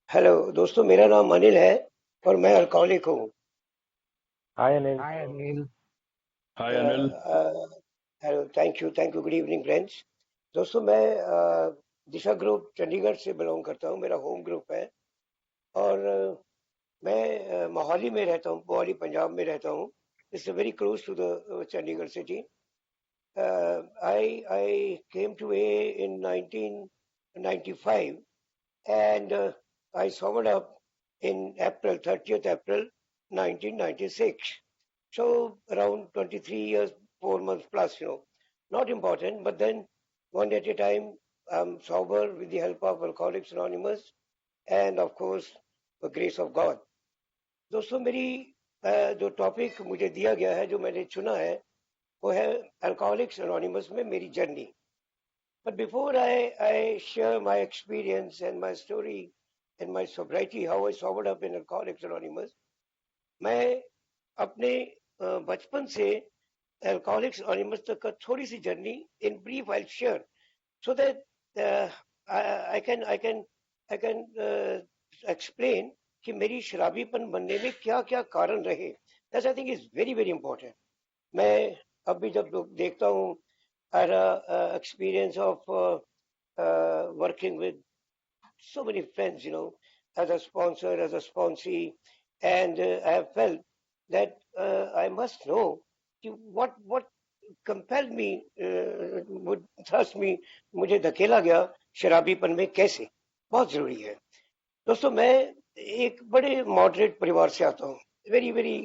Hello दोस्तों, मेरा नाम अनिल है और मैं अल्कोहलिक हूँ। Hi Anil. Hi Anil. Hi Anil. Hello, thank you, good evening friends. दोस्तों, मैं दिशा ग्रुप चंडीगढ़ से बिलोंग करता हूँ। मेरा होम ग्रुप है और मैं मोहाली में रहता हूँ, मोहाली पंजाब में रहता हूँ। It's very close to the Chandigarh city. I came to AA in 1995 and I sobered up in April 30th April 1996. So around 23 years, 4 months plus, not important. But then one day at a time, I'm sober with the help of Alcoholics Anonymous and of course the grace of God. दोस्तों, मेरी जो topic मुझे दिया गया है, जो मैंने चुना है, वो है अल्कोहलिक्स एनोनिमस में मेरी journey. But before I share my experience and my story and my sobriety, how I sobered up in Alcoholics Anonymous, मैं अपने बचपन से Alcoholics Anonymous तक का थोड़ी सी journey in brief I'll share so that uh, I can explain कि मेरी शराबीपन बनने में क्या क्या कारण रहे। That I think is very very important. मैं अभी जब देखता हूँ experience of working with so many friends, as a sponsor, as a sponsee, and I have felt that I must know what compelled me, would thrust me, मुझे धकेला गया शराबीपन में कैसे। बहुत जरूरी है दोस्तों। मैं एक बड़े मॉडरेट परिवार से आता हूँ, very very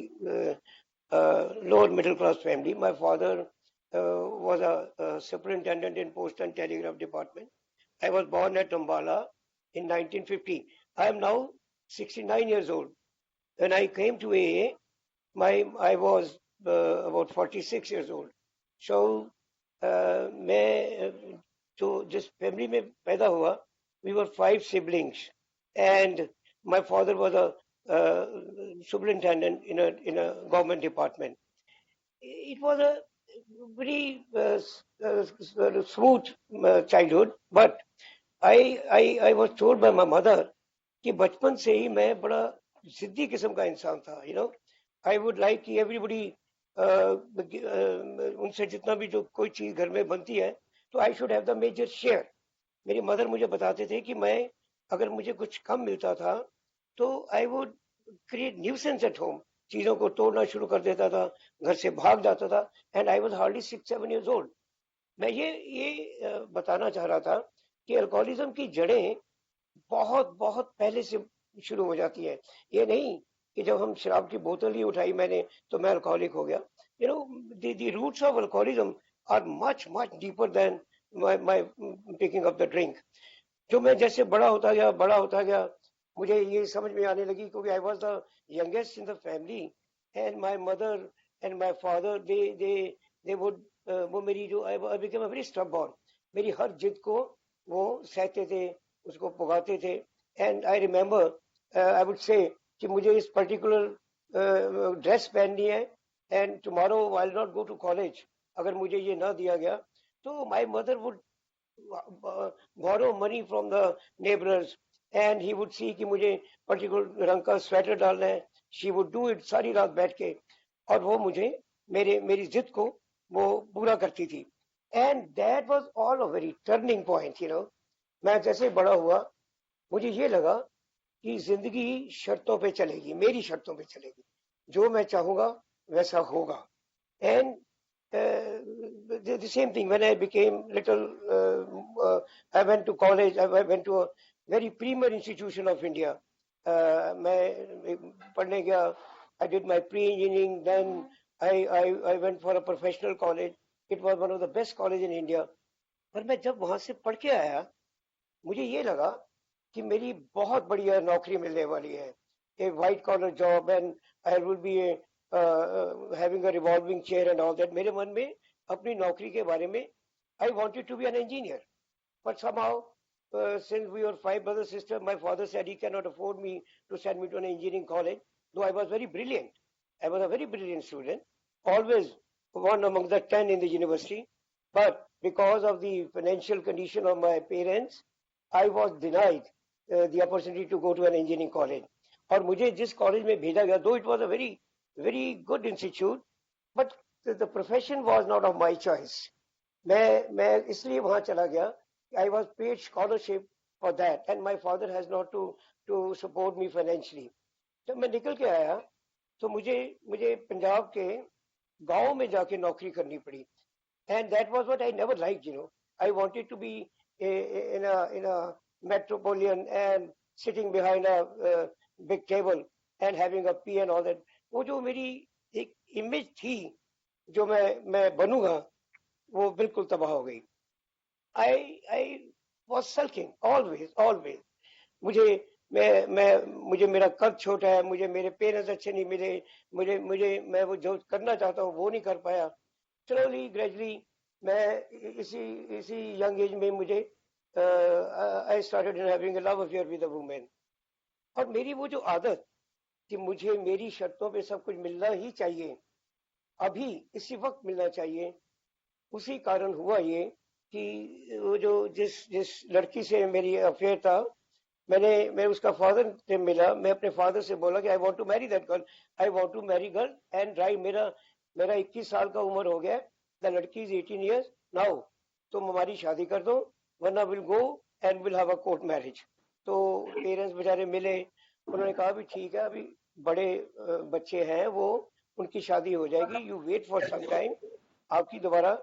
lower middle class family. My father was a superintendent in Post and Telegraph Department. I was born at Ambala in 1950. I am now 69 years old. When I came to AA, I was about 46 years old. So मैं जो जिस family में पैदा हुआ, we were 5 siblings, and my father was a superintendent in a government department. It was a very smooth childhood, but I was told by my mother कि बचपन से ही मैं बड़ा जिद्दी किस्म का इंसान था। आई वुड लाइक कि एवरीबडी उनसे जितना भी जो कोई चीज घर में बनती है, तो I should have the major share. मेरी मदर मुझे बताते थे कि मैं, अगर मुझे कुछ कम मिलता था, तो I would create nuisance at home, चीजों को तोड़ना शुरू कर देता था, घर से भाग जाता था। And I was hardly 6-7 years old। मैं ये बताना चाह रहा था कि अल्कोहलिज्म की जड़ें बहुत बहुत पहले से शुरू हो जाती है। ये नहीं कि जब हम शराब की बोतल ही उठाई मैंने तो मैं अल्कोहलिक हो गया। The roots of alcoholism are much much deeper than my picking up the drink. जो मैं जैसे बड़ा होता गया, मुझे ये समझ में आने लगी, क्योंकि I was the youngest in the family, and my mother and my father they would, वो मेरी जो I became a very stubborn. मेरी हर जिद को वो सहते थे, उसको पुगाते थे। And I remember I would say कि मुझे इस पर्टिकुलर ड्रेस पहननी है, and tomorrow I will not go to college. अगर मुझे ये ना दिया गया, तो my mother would borrow money from the neighbors, and he would see कि मुझे पर्टिकुलर रंग का स्वेटर डालना है। शी वुड डू इट सारी रात बैठ के, और वो मुझे मेरी जिद को वो पूरा करती थी। And that was all a very turning point. मैं जैसे बड़ा हुआ, मुझे ये लगा कि जिंदगी शर्तों पे चलेगी, मेरी शर्तों पे चलेगी, जो मैं चाहूंगा वैसा होगा। And the same thing when I became little, I went to college. I went to a very premier institution of India. मैं पढ़ने गया. I did my pre-engineering. Then I went for a professional college. It was one of the best college in India. पर मैं जब वहां से पढ़ के आया, मुझे ये लगा कि मेरी बहुत बढ़िया नौकरी मिलने वाली है, a white collar job, and I will be having a revolving chair and all that. मेरे मन में अपनी नौकरी के बारे में, I wanted to be an engineer, but somehow, since we were 5 brothers sisters, my father said he cannot afford me to send me to an engineering college, though I was very brilliant. I was a very brilliant student, always one among the 10 in the university, but because of the financial condition of my parents, I was denied the opportunity to go to an engineering college. और मुझे जिस college में भेजा गया, though it was a very very good institute, but the profession was not of my choice. मैं इसलिए वहां चला गया. I was paid scholarship for that, and my father has not to support me financially. जब मैं निकल के आया तो मुझे पंजाब के गांव में जाके नौकरी करनी पड़ी. And that was what I never liked, you know. I wanted to be in a metropolitan and sitting behind a big table and having a pee and all that. वो जो मेरी एक इमेज थी जो मैं बनूंगा वो बिल्कुल तबाह हो गई. I was sulking always. मुझे मेरा कद छोटा है, मुझे मेरे पेरेंट्स अच्छे नहीं मिले, मैं वो जो करना चाहता हूँ वो नहीं कर पाया. Slowly, gradually, मैं इसी young age में मुझे I started having a love affair with a woman. और मेरी वो जो आदत कि मुझे मेरी शर्तों पे सब कुछ मिलना ही चाहिए, अभी इसी वक्त मिलना चाहिए, उसी कारण हुआ ये कि वो जो जिस लड़की से मेरी अफेयर था, मैं उसका फादर से मिला. मैं अपने फादर से बोला कि I want to marry that girl, I want to marry girl and right. मेरा 21 साल का उम्र हो गया. द लड़की इज 18 years नाउ. तुम हमारी शादी कर दो वरना will go and will have a court marriage. तो पेरेंट्स बेचारे मिले, उन्होंने कहा भी ठीक है, अभी बड़े बच्चे हैं, वो उनकी शादी हो जाएगी, you wait for some time, आपकी दोबारा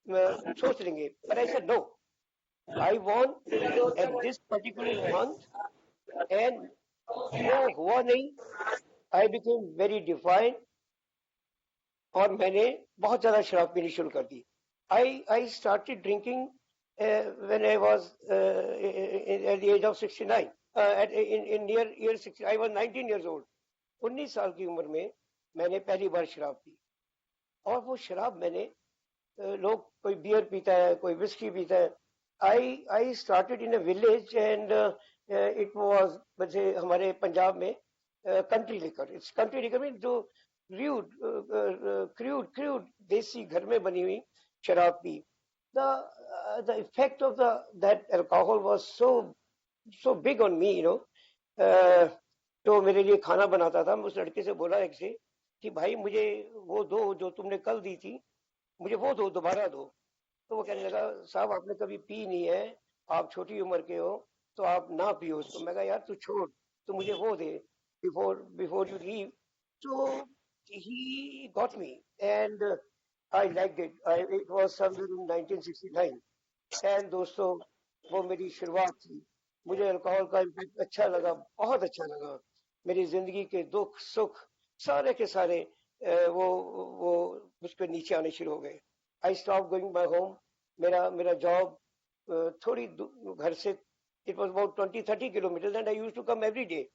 सोच लेंगे. पर I said no, I want at this particular month, and वो हुआ नहीं. I became very defiant और मैंने बहुत ज्यादा शराब पीनी शुरू कर दी. I started drinking when I was at the age of 69. In near year 60, I was 19 years old. 19 साल की उम्र में मैंने पहली बार शराब पी. और वो शराब मैंने लोग कोई बियर पीता है, कोई विस्की पीता है. I started in a village and it was वैसे हमारे पंजाब में country liquor. It's country liquor में जो crude देसी घर में बनी हुई शराब P. The effect of that alcohol was so big on me, you know. तो मेरे लिए खाना बनाता था. मैं उस लड़के से बोला एक से कि भाई मुझे वो दो जो तुमने कल दी थी, मुझे वो दो, दोबारा दो. तो वो कहने लगा साहब आपने कभी पी नहीं है, आप छोटी उम्र के हो, तो आप ना पियो उसको. मैं कहा यार तू छोड़, तो मुझे वो दे बिफोर यू लीव. तो he got me and I liked it. It was somewhere in 1969 and दोस्तों वो मेरी शुरुआत थी. मुझे अल्कोहल का इम्पैक्ट अच्छा लगा, बहुत अच्छा लगा. मेरी जिंदगी के दुख सुख सारे के सारे वो मुझ पे नीचे आने शुरू हो गए. I stopped going my home. मेरा जॉब थोड़ी घर से, it was about 20-30 kilometers and I used to come every day.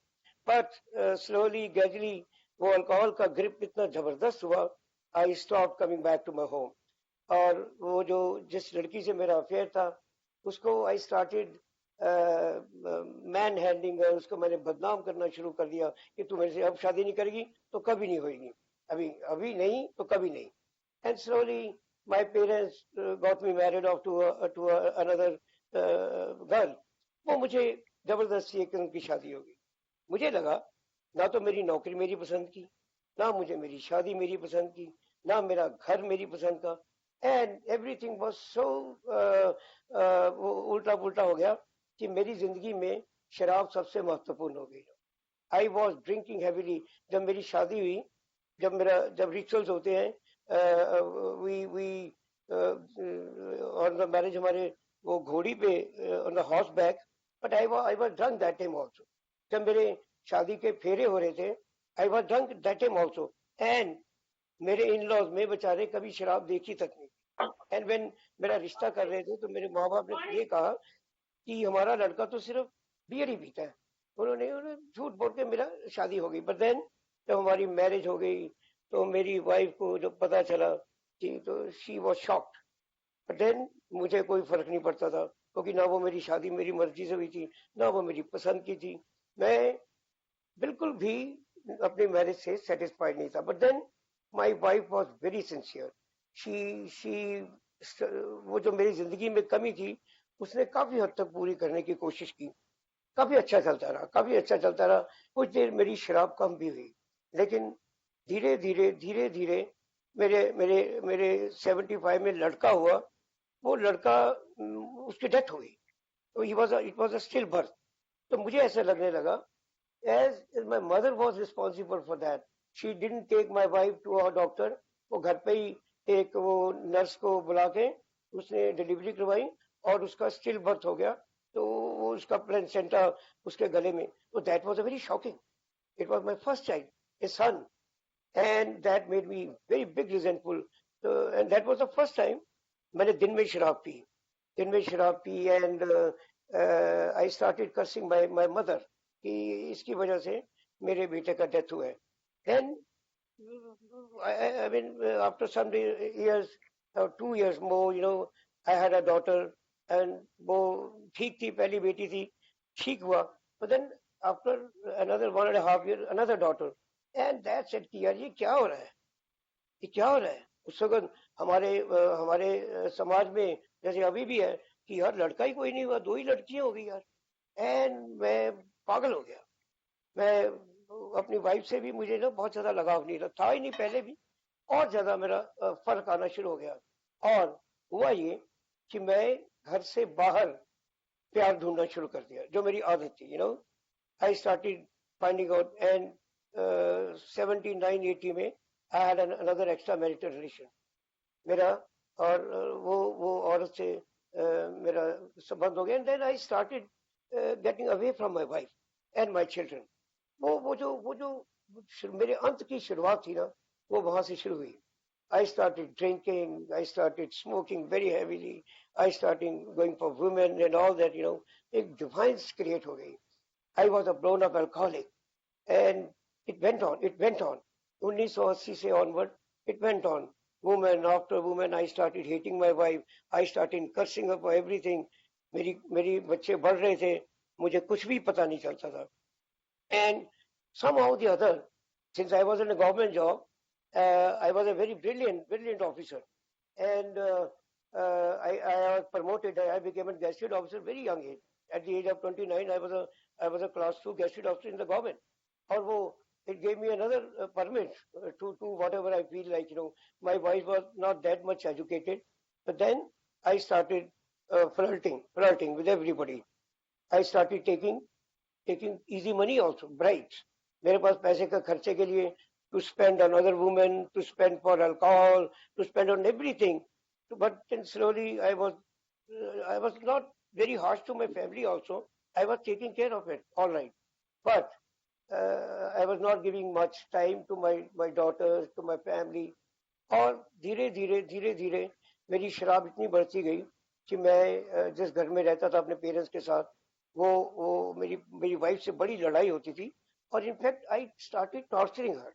But slowly, gradually, वो अल्कोहल का ग्रिप इतना जबरदस्त हुआ, I stopped coming back to my home. और वो जो जिस लड़की से मेरा अफेयर था, उसको I started मैन हैंडलिंग, उसको मैंने बदनाम करना शुरू कर दिया कि तू मेरे से अब शादी नहीं करेगी तो कभी नहीं होगी, अभी नहीं तो कभी नहीं. And slowly my parents got me married off to another girl. वो मुझे जबरदस्ती एक उनकी शादी हो गई. मुझे लगा ना तो मेरी नौकरी मेरी पसंद की, ना मुझे मेरी शादी मेरी पसंद की, ना मेरा घर मेरी पसंद का. एंड एवरीथिंग वाज सो उल्टा पुल्टा हो गया कि मेरी जिंदगी में शराब सबसे महत्वपूर्ण हो गई. I was drinking heavily. जब मेरी शादी हुई, जब रिचुअल्स होते हैं, ऑन द मैरिज हमारे वो घोड़ी पे on the horse back, but I was drunk that time also. जब मेरे शादी के फेरे हो रहे थे, आई was drunk that time also. And मेरे इन लॉज में बेचारे कभी शराब देखी तक नहीं. एंड व्हेन मेरा रिश्ता कर रहे थे तो मेरे माँ बाप ने ये कहा कि हमारा लड़का तो सिर्फ बियर ही पीता है. उन्होंने झूठ बोल के मेरा शादी हो गई. बट देन जब हमारी मैरिज हो गई तो मेरी वाइफ को जब पता चला कि, तो she was shocked. But then मुझे कोई फर्क नहीं पड़ता था, क्योंकि ना वो मेरी शादी मेरी मर्जी से हुई थी, ना वो मेरी पसंद की थी. मैं बिल्कुल भी अपनी मैरिज से सेटिस्फाइड नहीं था. But then my wife was very sincere. She वो जो मेरी जिंदगी में कमी थी उसने काफी हद तक पूरी करने की कोशिश की. काफी अच्छा चलता रहा, काफी अच्छा चलता रहा। कुछ देर मेरी शराब कम भी हुई, लेकिन धीरे धीरे मेरे मेरे मेरे 75 में लड़का हुआ। वो लड़का उसकी डेथ हुई, तो it was a still birth. तो मुझे ऐसा लगने लगा, as my mother was responsible for that, she didn't take my wife to a doctor। वो घर पे ही एक वो नर्स को बुला के उसने डिलीवरी करवाई और उसका स्टिल बर्थ हो गया। तो वो उसका प्लेसेंटा उसके गले में, तो that was a very shocking. It was my first child, a son, and that made me very big resentful. And that was the first time मैंने दिन में शराब पी, दिन में शराब पी। And I started cursing my mother कि इसकी वजह से मेरे बेटे का डेथ हुआ है। Then I mean, after some years, 2 years more, I had a daughter, and वो ठीक थी, पहली बेटी थी, ठीक हुआ। But then after another 1.5 years, another daughter, and that said कि यार ये क्या हो रहा है, ये क्या हो रहा है। उस वक्त हमारे समाज में जैसे अभी भी है कि यार लड़का ही कोई नहीं हुआ, 2 ही लड़कियां हो गई यार। एंड मैं पागल हो गया। मैं अपनी वाइफ से भी मुझे ना बहुत ज्यादा लगाव नहीं था ही नहीं पहले भी, और ज्यादा मेरा फर्क आना शुरू हो गया। और हुआ ये कि मैं घर से बाहर प्यार ढूंढना शुरू कर दिया, जो मेरी आदत थी। I started finding out. And 79-80 में I had another extra marital relation मेरा, और वो औरत से मेरा संबंध हो गया। And then I started getting away from my wife and my children. वो जो मेरे अंत की शुरुआत थी ना, वो वहां से शुरू हुई। I started drinking, I started smoking very heavily, I started going for women and all that, एक डिवाइस क्रिएट हो गई। I was a blown up alcoholic, and it went on 1980 से onward, it went on, woman after woman। I started hating my wife, I started cursing her for everything। मेरी बच्चे बढ़ रहे थे, मुझे कुछ भी पता नहीं चलता था। And somehow the other, since I was in a government job, I was a very brilliant officer. And I was promoted. I became a gazetted officer very young age. At the age of 29, I was a class 2 gazetted officer in the government. और it gave me another permit to do whatever I feel like. My wife was not that much educated, but then I started flirting with everybody. I started taking easy money also, bribes। मेरे पास पैसे का खर्चे के लिए, to spend on other women, to spend for alcohol, to spend on everything। But then slowly I was not very harsh to my family also। I was taking care of it, all right, but I was not giving much time to my daughters, to my family। और धीरे धीरे मेरी शराब इतनी बढ़ती गई कि मैं जिस घर में रहता था अपने पेरेंट्स के साथ, वो मेरी वाइफ से बड़ी लड़ाई होती थी। और इनफैक्ट आई स्टार्टेड टॉर्चरिंग हर।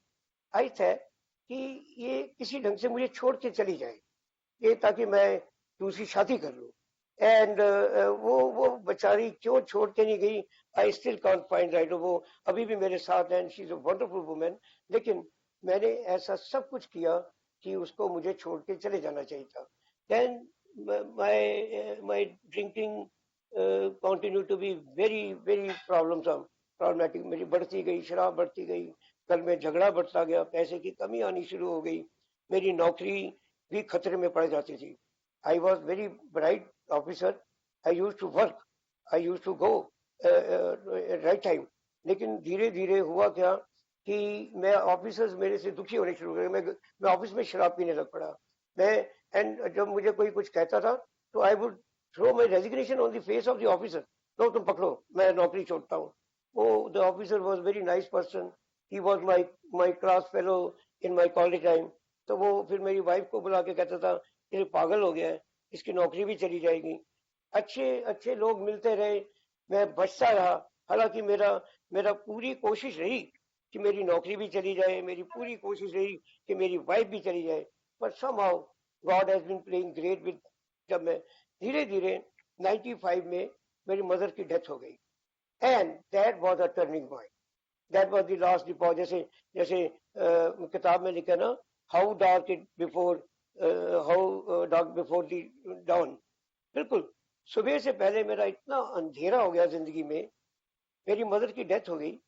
आई था कि ये किसी ढंग से मुझे छोड़ के चली जाए, ये ताकि मैं दूसरी शादी कर लूं। एंड वो बेचारी क्यों छोड़ के नहीं गई, I still can't find right. वो अभी भी मेरे साथ है, she is a wonderful woman. लेकिन मैंने ऐसा सब कुछ किया कि उसको मुझे छोड़ के चले जाना चाहिए था। Then my drinking continue to be very problematic. मेरी बढ़ती गई, शराब बढ़ती गई, घर में झगड़ा बढ़ता गया, पैसे की कमी आनी शुरू हो गई, मेरी नौकरी भी खतरे में पड़ जाती थी। I was very bright officer, I use to work, I use to go right time. लेकिन धीरे धीरे हुआ क्या कि मैं ऑफिसर्स मेरे से दुखी होने शुरू हो गए। मैं ऑफिस में शराब पीने लग पड़ा। मैं एंड जब मुझे कोई कुछ कहता था तो I would throw my resignation on the face of the officer. लो तुम पकड़ो, मैं नौकरी छोड़ता हूँ। वो the officer was very nice person, he was my class fellow in my college time. तो वो फिर मेरी वाइफ को बुला के कहता था ये पागल हो गया है, इसकी नौकरी भी चली जाएगी। अच्छे अच्छे लोग मिलते रहे, मैं बचता रहा। हालांकि मेरा पूरी कोशिश रही कि मेरी नौकरी भी चली जाए, मेरी पूरी कोशिश रही कि मेरी वाइफ भी चली जाए। पर somehow God has been playing great with। जब मैं धीरे धीरे 95 में मेरी मदर की डेथ हो गई, and that was a turning point, that was the last deposit. जैसे किताब में लिखा ना, how dark it before dark before the down. बिल्कुल सुबह से पहले मेरा इतना अंधेरा हो गया जिंदगी में मेरी मदर की डेथ हो गई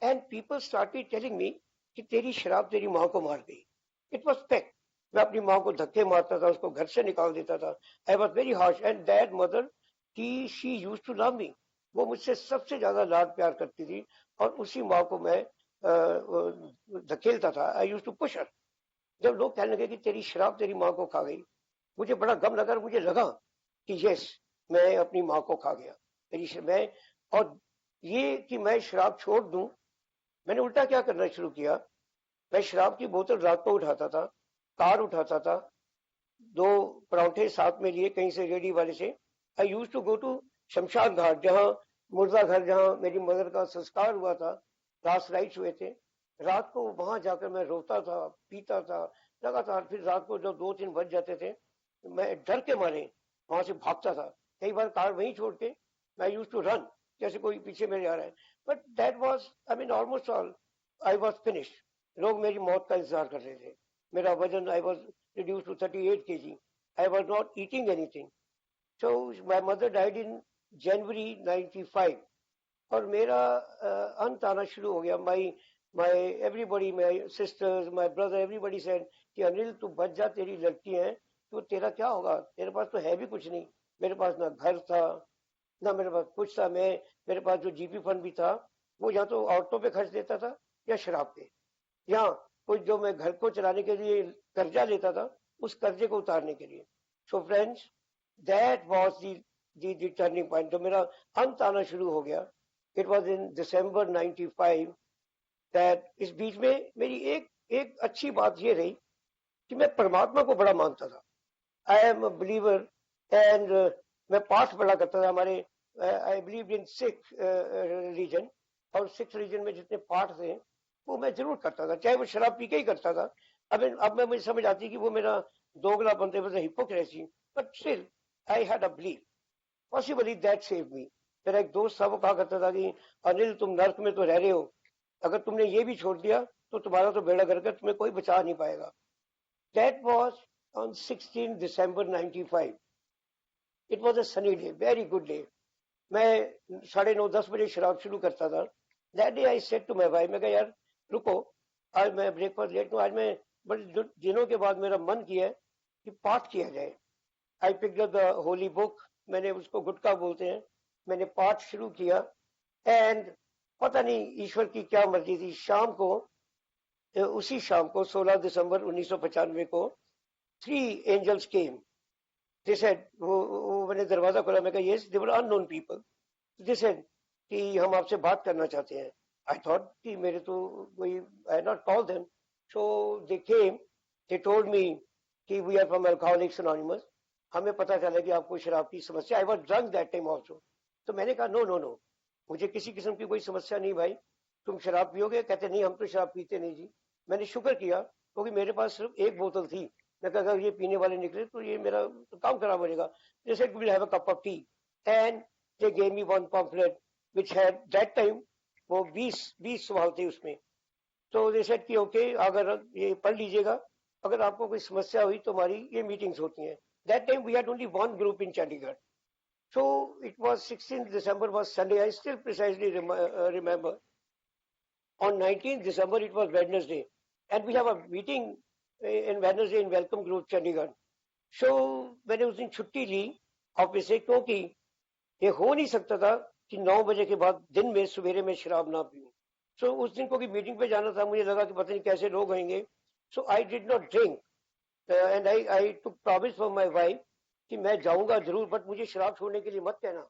and people started telling me कि तेरी शराब तेरी माँ को मार गई. It was fact. मैं अपनी माँ को धक्के मारता था, उसको घर से निकाल देता था. I was very harsh and that mother की she use to love me. वो मुझसे सबसे ज्यादा लाड प्यार करती थी और उसी माँ को मैं धकेलता था. आई यूज टू पुश हर. जब लोग कहने लगे कि तेरी शराब तेरी माँ को खा गई, मुझे बड़ा गम लगा. मुझे लगा कि यस, मैं अपनी माँ को खा गया. मैं, और ये कि मैं शराब छोड़ दूं, मैंने उल्टा क्या करना शुरू किया. मैं शराब की बोतल रात को उठाता था, कार उठाता था, 2 पराठे साथ में लिए कहीं से रेडी वाले से. आई यूज टू गो टू शमशान घाट, जहाँ मुर्दा घर, जहाँ मेरी मदर का संस्कार हुआ था, लास्ट राइट्स हुए थे. रात को वहां जाकर मैं रोता था, पीता था लगातार. फिर रात को जब 2-3 बज जाते थे, मैं डर के मारे वहां से भागता था. कई बार कार वहीं छोड़ के मैं यूज टू रन, जैसे कोई पीछे मेरे आ रहा है. But that was, I mean, almost all I was finished. लोग मेरी मौत का इंतजार कर रहे थे. मेरा वजन, I was reduced to 38 kg. I was not eating anything. So my mother died in January 95. और मेरा अंत आना शुरू हो गया. my everybody, my sisters, my brother, everybody said कि अनिल तू बच जा, तेरी लड़की है, तो तेरा क्या होगा, तेरे पास तो है भी कुछ नहीं. मेरे पास ना घर था, ना मेरे पास कुछ था. मेरे पास जो जीपी फंड भी था, वो या तो औरतों पे खर्च देता था या शराब पे, या कुछ जो मैं घर को चलाने के लिए कर्जा लेता था, उस कर्जे को उतारने के लिए. So friends, that was the turning point. जो मेरा अंत आना शुरू हो गया, it was in December 95. That इस बीच में मेरी एक अच्छी बात ये रही कि मैं परमात्मा को बड़ा मानता था. I am a believer and मैं पाठ पढ़ा करता था. हमारे I believe in Sikh religion, और सिख रिलीजन में जितने पाठ थे वो मैं जरूर करता था, चाहे वो शराब पी के ही करता था. अब मैं मुझे समझ आती कि वो मेरा दोगला बनते हुए hypocrisy. But still I had a believe. Possibly that save me. मेरा एक दोस्त था, वो कहा करता था कि अनिल तुम नर्क में तो रह रहे हो, अगर तुमने ये भी छोड़ दिया तो तुम्हारा तो बेड़ा गर्क, तुम्हें कोई बचा नहीं पाएगा. That was on 16 December 95. It was a sunny day, very good day. मैं 9:30-10 बजे शराब शुरू करता था. That day I said to my wife, मैं कहा यार रुको, आज मैं ब्रेकफास्ट लेट हूँ. आज मैं बड़े दिनों के बाद मेरा मन किया है कि पाठ किया जाए. I picked up the Holi book, मैंने उसको गुटका बोलते हैं, मैंने पाठ शुरू किया. एंड पता नहीं ईश्वर की क्या मर्जी थी, शाम को, उसी शाम को 16 दिसंबर 1995 को 3 एंजल्स केम. दे सेड, वो मैंने दरवाजा खोला, मैं कहा yes, they were unknown people. They said कि हम आपसे बात करना चाहते हैं. आई थॉट कि मेरे तो कोई, I not call them. So they came, they told me कि we are from Alcoholics Anonymous, हमें पता चला कि आपको शराब की समस्या. I was drunk that time also. तो मैंने कहा नो नो नो, मुझे किसी किस्म की कोई समस्या नहीं भाई, तुम शराब पियोगे? कहते नहीं, हम तो शराब पीते नहीं जी. मैंने शुक्र किया क्योंकि मेरे पास सिर्फ एक बोतल थी. मैं कहा अगर ये पीने वाले निकले तो ये मेरा तो काम खराब हो जाएगा. जैसे will have a cup of T and they gave me one pamphlet which had that time, वो 20 सवाल थे उसमें. तो दे सेड कि ओके, अगर ये पढ़ लीजिएगा, अगर आपको कोई समस्या हुई तो हमारी ये मीटिंग्स होती हैं. That time we had only one group in Chandigarh. So it was 16th December was Sunday. I still precisely remember. On 19th December it was Wednesday, and we have a meeting in Wednesday in Welcome Group Chandigarh. So मैंने उस दिन छुट्टी ली office से, क्योंकि ये हो नहीं सकता था कि 9 बजे के बाद दिन में सवेरे में शराब ना पीऊं. So उस दिन को मीटिंग पे जाना था, मुझे लगा कि पता नहीं कैसे लोग होंगे. So I did not drink and I took promise from my wife कि मैं जाऊंगा जरूर, बट मुझे शराब छोड़ने के लिए मत कहना.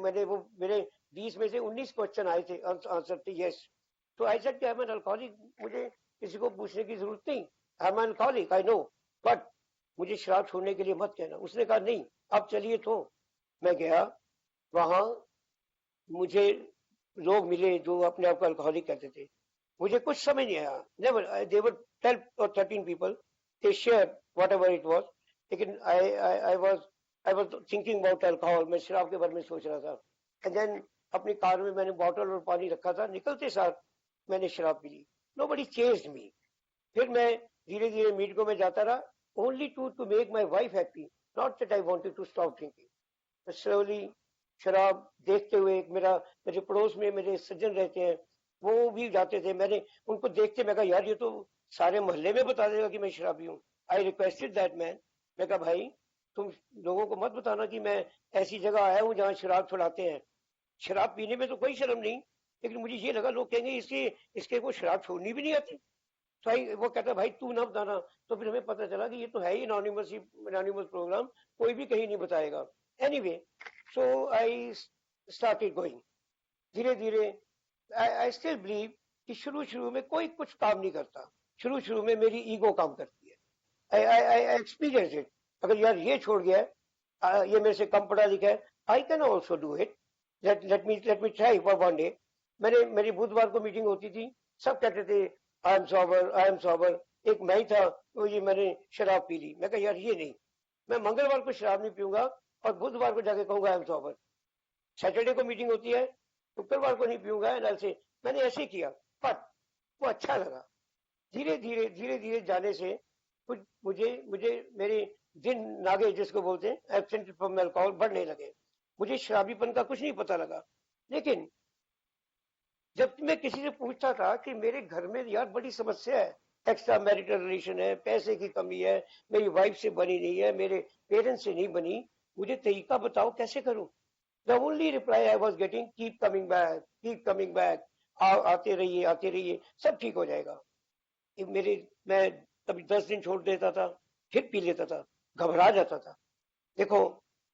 मैंने वो मेरे 20 में से 19 क्वेश्चन आए थे, आंसर थे यस. तो आई सेड कि आई एम एन अल्कोहलिक, मुझे किसी को पूछने की जरूरत नहीं. I am an alcoholic, I know, but मुझे शराब छोड़ने के लिए मत कहना. उसने कहा नहीं, अब चलिए. तो मैं गया वहां, मुझे लोग मिले जो अपने आप को अल्कोहलिक कहते थे. मुझे कुछ समझ नहीं आया. Never, they were 12 or 13 people, they shared whatever it was. लेकिन I was thinking about alcohol, मैं शराब के बारे में सोच रहा था. एंड देन अपनी कार में मैंने बॉटल और पानी रखा था, निकलते साथ मैंने शराब पी ली. Nobody chased me. फिर मैं धीरे धीरे मीटिंगों में जाता रहा, only to make my wife happy, not that I wanted to stop drinking. Slowly शराब देखते हुए। मेरे पड़ोस में मेरे सज्जन रहते हैं, वो भी जाते थे। मैंने उनको देखते, मैं कहा यार ये तो सारे मोहल्ले में बता देगा कि मैं शराबी हूँ। आई रिक्वेस्टेड दैट मैन, मैं कहा भाई तुम लोगों को मत बताना कि मैं ऐसी जगह आया हूँ जहाँ शराब छुड़ाते हैं। शराब पीने में तो कोई शर्म नहीं, लेकिन मुझे ये लगा लोग कहेंगे इसके को शराब छोड़नी भी नहीं आती। तो वो कहता भाई तू ना बताना। तो फिर हमें पता चला कि ये तो है ही एनोनिमस प्रोग्राम, कोई भी कहीं नहीं बताएगा। Anyway, so I started going. धीरे धीरे आई स्टिल बिलीव कि शुरू में कोई कुछ काम नहीं करता, शुरू में मेरी ईगो काम करती है। I experience it. अगर यार ये छोड़ गया है, ये मेरे से कम पढ़ा लिखा है, I can also do it. Let me try for one day. मेरी बुधवार को मीटिंग होती थी, सब कहते थे I am sober, I am sober. एक मैं ही था तो ये मैंने शराब पी ली। मैं कहा यार ये नहीं, मैं मंगलवार को शराब नहीं पीऊंगा और बुधवार को जाके कहूंगा आई एम सॉबर। सैटरडे को मीटिंग होती है, शुक्रवार को नहीं पीऊंगा। एंड से मैंने ऐसे किया, बट वो अच्छा लगा। धीरे धीरे जाने से कुछ मुझे मेरे दिन नागे जिसको बोलते हैं, एब्सेंट फ्रॉम अल्कोहल, बढ़ने लगे। मुझे शराबीपन का कुछ नहीं पता लगा। लेकिन जब मैं किसी से पूछता था कि मेरे घर में यार बड़ी समस्या है, एक्स्ट्रा मैरिटल रिलेशन है, पैसे की कमी है, मेरी वाइफ से बनी नहीं है, मेरे पेरेंट्स से नहीं बनी, मुझे तरीका बताओ कैसे करूं। The only reply I was getting, keep coming back, आते रहिए, सब ठीक हो जाएगा। मैं कभी 10 दिन छोड़ देता था, फिर पी लेता था, घबरा जाता था। देखो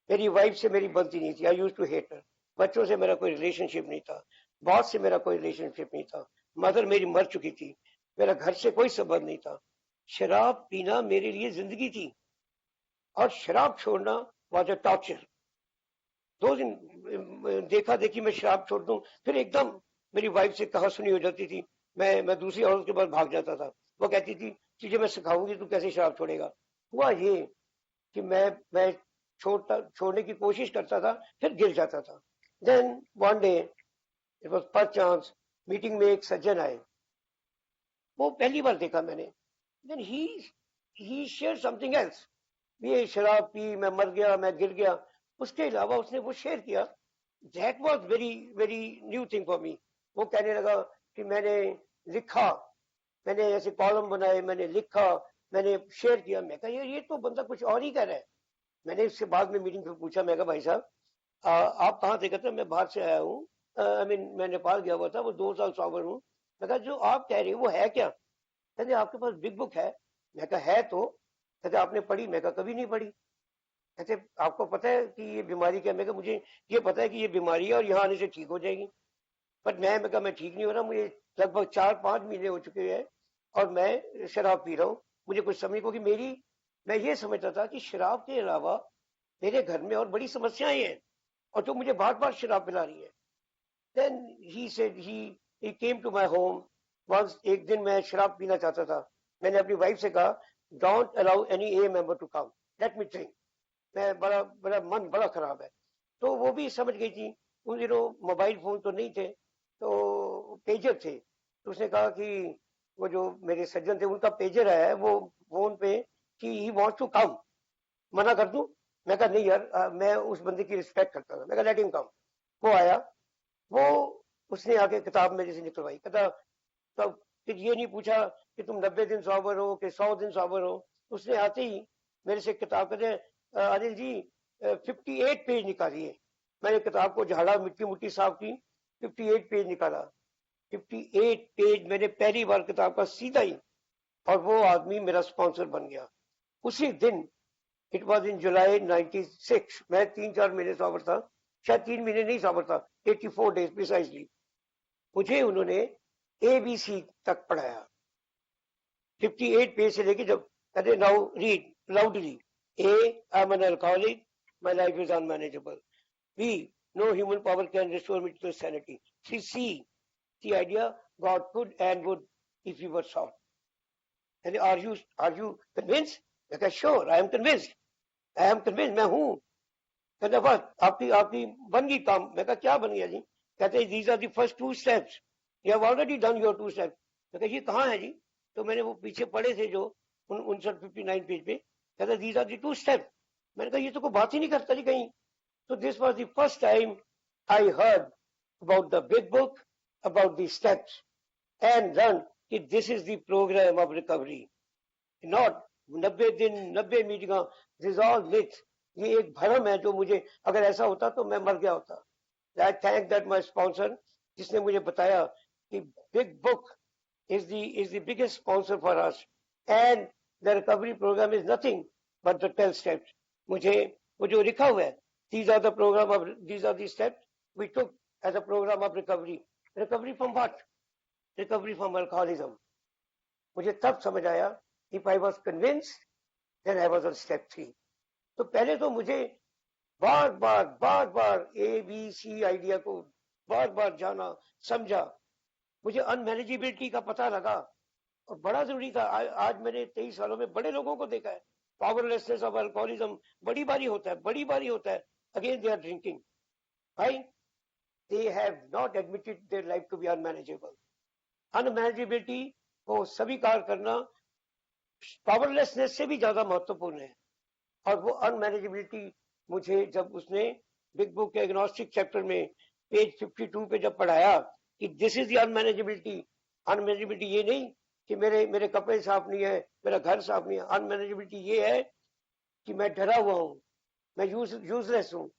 मेरी वाइफ से मेरी बनती नहीं थी, I used to hate her. बच्चों से मेरा कोई रिलेशनशिप नहीं था, बॉस से मेरा कोई रिलेशनशिप नहीं था, मदर मेरी मर चुकी थी, मेरा घर से कोई संबंध नहीं था। शराब पीना मेरे लिए जिंदगी थी और शराब छोड़ना वाज अ टॉर्चर। 2 दिन देखा देखी मैं शराब छोड़ दूं, फिर एकदम मेरी वाइफ से कहा सुनी हो जाती थी। मैं दूसरी औरत के पास भाग जाता था। वो कहती थी तुझे मैं सिखाऊंगी तू कैसे शराब छोड़ेगा। हुआ ये कि मैं छोड़ने की कोशिश करता था, फिर गिर जाता था। Then one day it was perchance, meeting में एक सज्जन आए, वो पहली बार देखा मैंने। Then he share something else. ये शराब पी, मैं मर गया, मैं गिर गया। उसके अलावा उसने वो शेयर किया, that was very very new thing for me. वो कहने लगा कि मैंने लिखा, मैंने ऐसे कॉलम बनाए, मैंने लिखा, मैंने शेयर किया। मैं कहा ये तो बंदा कुछ और ही कर रहा है। मैंने इससे बाद में मीटिंग में पूछा, मैं कहा भाई साहब आप कहाँ थे? कहते मैं बाहर से आया हूँ, आई मीन मैं नेपाल गया हुआ था, वो 2 साल सॉबर हूँ। मैं कहा जो आप कह रहे हो वो है क्या? कहते आपके पास बिग बुक है। मैं कहा है तो। कहते आपने पढ़ी? मैं कहा कभी नहीं पढ़ी। कहते आपको पता है कि ये बीमारी क्या? मैं कहा मुझे ये पता है कि ये बीमारी है और यहाँ आने से ठीक हो जाएगी, बट मैं कहा मैं ठीक नहीं हो रहा, मुझे लगभग 4-5 महीने हो चुके हैं और मैं शराब पी रहा हूँ। मुझे कुछ समझ, क्योंकि मैं ये समझता था कि शराब के अलावा मेरे घर में और बड़ी समस्याएं हैं और जो मुझे बार बार शराब पिला रही है। Then he said he came to my home once. एक दिन मैं शराब पीना चाहता था, मैंने अपनी वाइफ से कहा don't allow any a member to come, let me drink. मैं बड़ा मन बड़ा खराब है। तो वो भी समझ गई थी। उन दिनों मोबाइल फोन तो नहीं थे, तो पेजर थे। तो उसने कहा कि वो जो मेरे सज्जन थे उनका पेजर है वो फोन पे कि ही वांट्स टू कम, मना कर दूं? मैं कहा नहीं यार, मैं उस बंदे की रिस्पेक्ट करता था। मैं कहा लेट हिम कम। वो आया, वो उसने आके किताब मेरे से निकलवाई। कहता तब फिर ये नहीं पूछा कि तुम 90 दिन सॉबर हो कि 100 दिन सॉबर हो। उसने आते ही मेरे से किताब, कहते अनिल जी 58 पेज निकालिए। मैंने किताब को झाड़ा, मिट्टी मुट्टी साफ की, 58 पेज निकाला। 58 पेज मैंने पहली बार किताब का सीधा ही, और वो आदमी मेरा स्पॉन्सर बन गया उसी दिन। इट वॉज इन जुलाई 96। मैं 3-4 महीने सॉबर था, शायद 3 महीने नहीं सॉबर था, 84 डेज प्रिसाइजली। मुझे उन्होंने ABC तक पढ़ाया 58 पेज से लेके, जब कहते now read loudly. A, I'm an alcoholic, my life is unmanageable. B, no human power can restore me to sanity. C, the idea God could and would if he were sought. And are you convinced? मैं कहा sure, I am convinced. I am convinced, मैं हूँ। कहते बस आपकी बन गई काम। मैं कहा क्या बन गया जी? कहते these are the first 2 steps. You have already done your 2 steps. मैं कहा ये कहाँ है जी? तो मैंने वो पीछे पढ़े थे जो 59 59 पेज पे। कहता these are the 2 steps. मैंने कहा ये तो कोई बात ही नहीं करता जी कहीं। So this was the first time I heard about the big book, about the steps, and learned that this is the program of recovery. Not 90 दिन 90 मीटिंग, दिस ऑल मिथ. ये एक भ्रम है जो मुझे, अगर ऐसा होता तो मैं मर गया होता. I thank that my sponsor जिसने मुझे बताया कि big book is the biggest sponsor for us, and the recovery program is nothing but the 12 steps. मुझे वो जो लिखा हुआ है, these are the steps we took as a program of recovery. Recovery from what? Recovery from alcoholism. मुझे तब समझ आया, if I was convinced, then I was on step 3. तो पहले तो मुझे बार बार ABC आइडिया को बार जाना, समझा. मुझे अनमैनेजेबिलिटी का पता लगा और बड़ा जरूरी था. आज मैंने 23 सालों में बड़े लोगों को देखा है. पावरलेसनेस ऑफ अल्कोहलिज्म बड़ी बारी होता है. Again they are drinking. भाई, they have not admitted their life to be unmanageable. अनमैनेजेबिलिटी को स्वीकार करना पावरलेसनेस से भी ज्यादा महत्वपूर्ण है. और वो अनमैनेजेबिलिटी मुझे जब उसने बिग बुक के एग्नोस्टिक चैप्टर में पेज 52 पे जब पढ़ाया कि दिस इज द अनमैनेजेबिलिटी ये नहीं कि मेरे कपड़े साफ नहीं है, मेरा घर साफ नहीं है. अनमैनेजेबिलिटी ये है कि मैं डरा हुआ हूँ, मैं यूजलेस हूँ,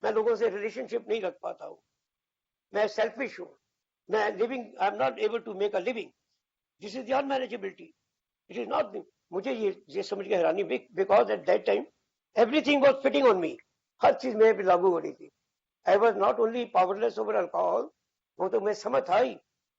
मैं लोगों से रिलेशनशिप नहीं रख पाता हूँ, मैं सेल्फिश हूँ, मैं I am not able to make a living. This is the unmanageability. It is not. मुझे ये समझ के हैरानी, because at that time everything was fitting on me. हर चीज मेरे पे लागू हो रही थी. I was not only powerless over alcohol, वो तो मैं समझ था ही.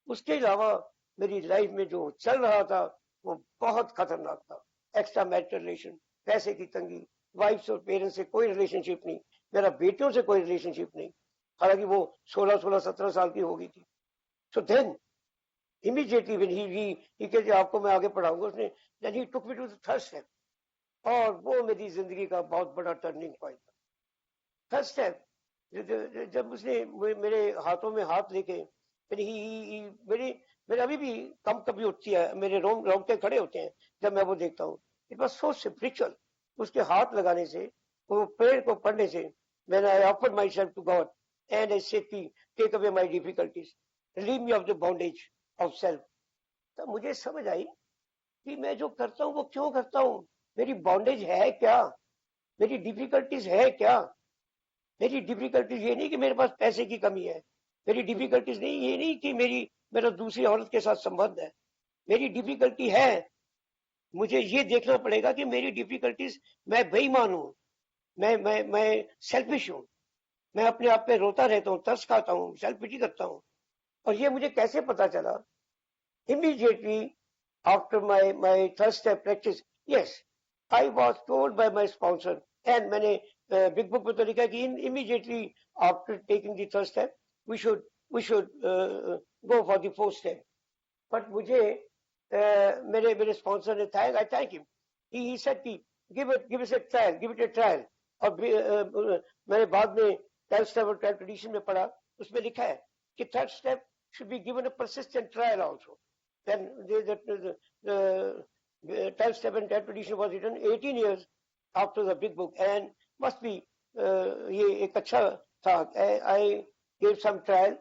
उसके अलावा मेरी लाइफ में जो चल रहा था वो बहुत खतरनाक था. एक्स्ट्रा मैरिटल रिलेशन, पैसे की तंगी, वाइफ और पेरेंट्स से कोई रिलेशनशिप नहीं, मेरा बेटियों से कोई रिलेशनशिप नहीं, हालांकि वो 16-17 साल की हो गई थी. So then immediately when he कहते आपको मैं आगे पढ़ाऊंगा, उसने then he took me to the third step. और वो मेरी जिंदगी का बहुत बड़ा टर्निंग पॉइंट था. थर्ड स्टेप जब उसने मेरे हाथों में हाथ लेके, मेरे अभी भी कम कभी उठती है, मेरे रोंगटे खड़े होते हैं जब मैं वो देखता हूँ. It was so spiritual. उसके हाथ लगाने से, वो प्रेयर को पढ़ने से, मैंने I offered myself to God and I said कि take away my difficulties, relieve me of the bondage of self. तब मुझे समझ आई कि मैं जो करता हूँ वो क्यों करता हूँ. मेरी बॉन्डेज है क्या, मेरी डिफिकल्टीज है क्या. मेरी डिफिकल्टीज ये नहीं कि मेरे पास पैसे की कमी है, मेरी डिफिकल्टीज ये नहीं कि मेरा दूसरी औरत के साथ संबंध है. मेरी डिफिकल्टी है, मुझे ये देखना पड़ेगा कि मेरी डिफिकल्टीज, मैं बेईमान हूँ, मैं सेल्फिश हूँ, मैं अपने आप पे रोता रहता हूँ, तरस खाता हूँ, सेल्फ पिटी करता हूँ. और ये मुझे कैसे पता चला? Immediately after my third step practice, yes, I was told by my sponsor, and मैंने बिग बुक में तो लिखा कि immediately after taking the third step we should go for the fourth step. But मुझे मेरे स्पॉन्सर ने I thank him. He said कि give it a trial. और मैंने बाद में 12 step और 12 tradition में पढ़ा, उसमें लिखा है कि third step should be given a persistent trial also. Then the 12 step and 12 tradition was written 18 years after the big book, and must be ये एक अच्छा था. I gave some trial.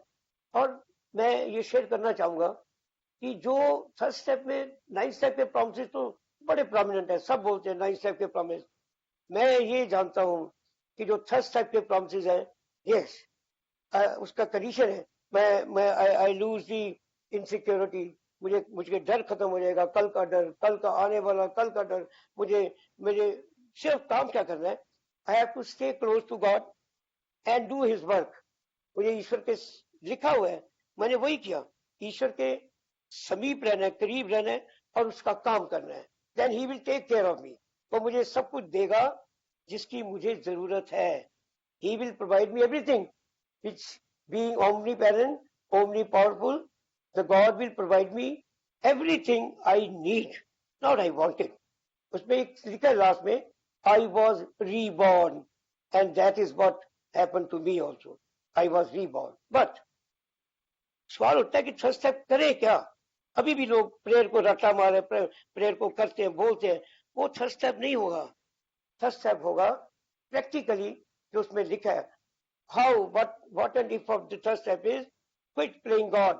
और मैं ये शेयर करना चाहूंगा कि जो थर्ड स्टेप में, 9th स्टेप के प्रॉमिसेस तो बड़े प्रोमिनेंट है, सब बोलते हैं 9th स्टेप के प्रॉमिस. मैं ये जानता हूं कि जो थर्ड स्टेप के प्रॉमिसेस हैं, यस, उसका कंडीशन है, मैं आई लूज दी इनसिक्योरिटी. मुझे डर खत्म हो जाएगा, कल का डर, कल का आने वाला कल का डर. मुझे सिर्फ काम क्या करना है? I have to stay close to God and do his work. मुझे ईश्वर के लिखा हुआ है, मैंने वही किया. ईश्वर के समीप रहना है, करीब रहना है और उसका काम करना है. Then he will take care of me. वो मुझे सब कुछ देगा जिसकी मुझे जरूरत है. He will provide me everything which being omnipresent, omnipowerful, the God will provide me everything I need, not I want it. उसमें एक लिखा है लास्ट में, I was reborn, and that is what happened to me also. I was reborn. But सवाल उठता है कि third step करे क्या? अभी भी लोग प्रेयर को रट्टा मारे, प्रेयर को करते हैं, बोलते हैं. वो थर्ड स्टेप नहीं होगा. थर्ड स्टेप होगा प्रैक्टिकली जो उसमें लिखा है, how what and if of the third step is quit playing God,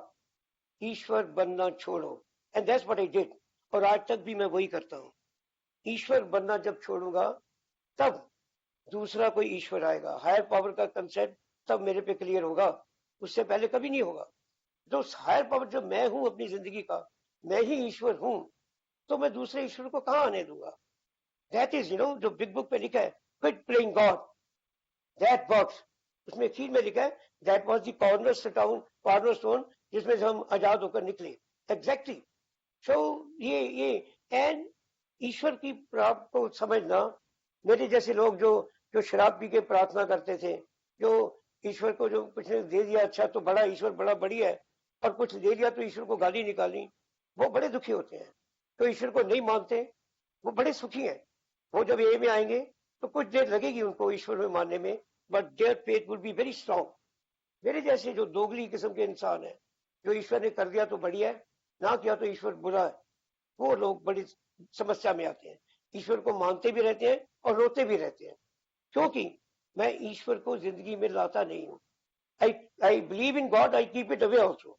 ईश्वर बनना छोड़ो, and that's what I did, और आज तक भी मैं वही करता हूँ। ईश्वर बनना जब छोड़ूंगा तब दूसरा कोई ईश्वर आएगा, हायर पावर का कंसेप्ट तब मेरे पे क्लियर होगा, उससे पहले कभी नहीं होगा। जो हायर पावर जो मैं हूं अपनी जिंदगी का, मैं ही ईश्वर हूं, तो मैं दूसरे ईश्वर को कहां आने दूंगा। दैट इज जो बिग बुक पे लिखा है, quit playing God, that works, उसमें खीर में लिखा है दैट वाज द कॉर्नरस्टोन जिसमें से हम आजाद होकर निकले, एग्जैक्टली। सो ये एंड ईश्वर की प्राप्त को समझना, मेरे जैसे लोग जो जो शराब पी के प्रार्थना करते थे, जो ईश्वर को जो कुछ ने दे दिया अच्छा तो बड़ा ईश्वर बड़ा बढ़िया है, और कुछ दे दिया तो ईश्वर को गाली निकाली, वो बड़े दुखी होते हैं। तो ईश्वर को नहीं मानते वो बड़े सुखी हैं। वो जब ए में आएंगे तो कुछ देर लगेगी उनको ईश्वर में मानने में, but their faith will be very strong. मेरे जैसे जो दोगली किस्म के इंसान है, जो ईश्वर ने कर दिया तो बढ़िया है, ना किया तो ईश्वर बुरा है, वो लोग बड़ी समस्या में आते हैं। ईश्वर को मानते भी रहते हैं और रोते भी रहते हैं, क्योंकि मैं ईश्वर को जिंदगी में लाता नहीं हूँ। I believe in God, I keep it away also.